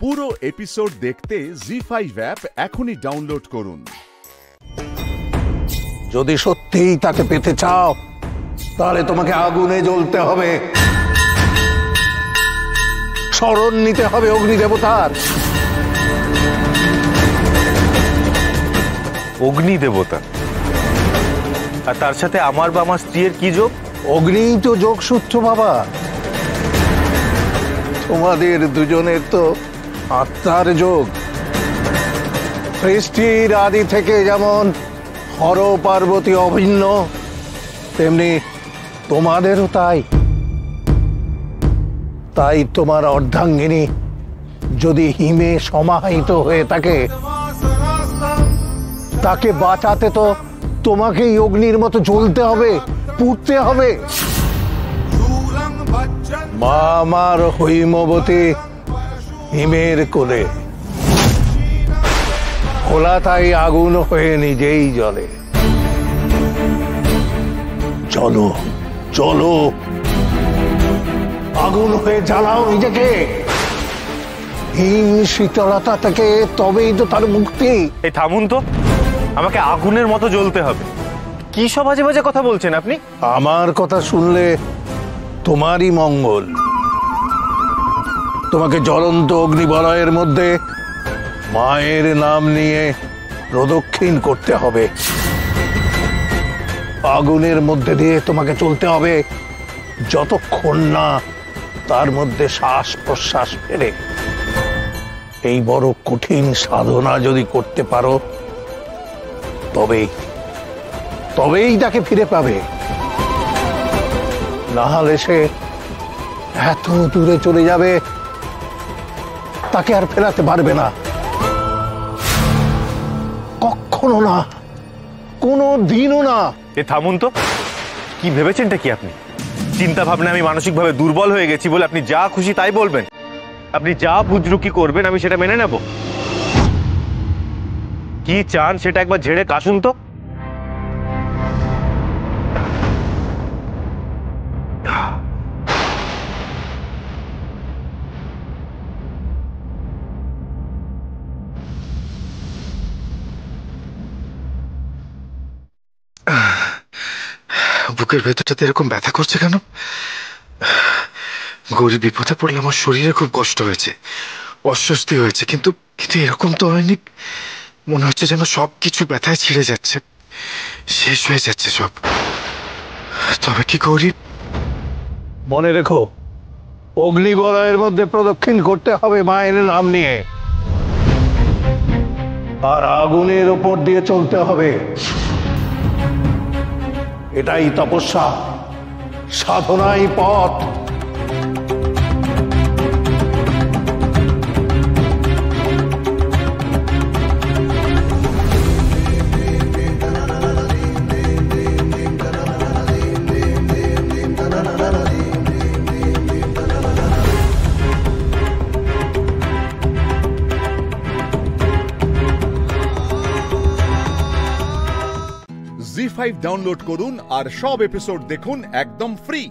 পুরো এপিসোড দেখতে জি5 অ্যাপ এখনই ডাউনলোড করুন। যদি সত্যিই তাকে পেতে চাও তাহলে তোমাকে আগুনে জ্বলতে হবে, শরণ নিতে হবে অগ্নিদেবতার। অগ্নিদেবতা? আর তার সাথে আমার বা আমার স্ত্রীর কি যোগ? অগ্নিই তো যোগসূত্র বাবা। তোমাদের দুজনের তো আত্মার যোগ। সৃষ্টির আদি থেকে যেমন হর পার্বতী অভিন্ন, তেমনি তোমাদেরও তাই। তাই তোমার অর্ধাঙ্গিনী যদি হিমে সমাহিত হয়ে থাকে, তাকে বাঁচাতে তো তোমাকেই অগ্নির মতো জ্বলতে হবে, পুড়তে হবে। মা আমার হৈমবতী হিমের কোলে, ভোলা তাই আগুন হয়ে নিজেই জ্বলে। চলো চলো, আগুন হয়ে জ্বালাও নিজেকে হিম শীতলতা থেকে, তবেই তো তার মুক্তি। এই থামুন তো, আমাকে আগুনের মতো জ্বলতে হবে? কি সব বাজে বাজে কথা বলছেন আপনি? আমার কথা শুনলে তোমারই মঙ্গল। তোমাকে জ্বলন্ত অগ্নিবলয়ের মধ্যে মায়ের নাম নিয়ে প্রদক্ষিণ করতে হবে। আগুনের মধ্যে দিয়ে তোমাকে চলতে হবে যতক্ষণ না তার মধ্যে শ্বাস প্রশ্বাস ফেরে। এই বড় কঠিন সাধনা যদি করতে পারো, তবেই তাকে ফিরে পাবে। না হলে সে এত দূরে চলে যাবে, তাকে আর ফেরাতে পারবে না। কখনো না, কোনো দিনও না। এ থামুন তো, কি ভেবেছেনটা কি আপনি? চিন্তা ভাবনা আমি মানসিকভাবে দুর্বল হয়ে গেছি বলে আপনি যা খুশি তাই বলবেন? আপনি যা বুজরুকি করবেন আমি সেটা মেনে নেব? কি চান সেটা একবার ঝেড়ে কাশুন তো। বুকের ভেতরটাতে এরকম ব্যথা করছে কেন? গৌরী বিপদে পড়লে আমার শরীরে খুব কষ্ট হয়েছে, অস্বস্তি হয়েছে, কিন্তু এরকম তো হয়নি। মনে হচ্ছে যেন সবকিছু ব্যথায় ছিঁড়ে যাচ্ছে, শেষ হয়ে যাচ্ছে সব। তবে কি গৌরী? মনে রেখো, অগ্নিবলয়ের মধ্যে প্রদক্ষিণ করতে হবে মায়ের নাম নিয়ে, আর আগুনের ওপর দিয়ে চলতে হবে। এটাই তপস্যা, সাধনাই পথ। জি5 ডাউনলোড করুন আর সব এপিসোড দেখুন একদম ফ্রি।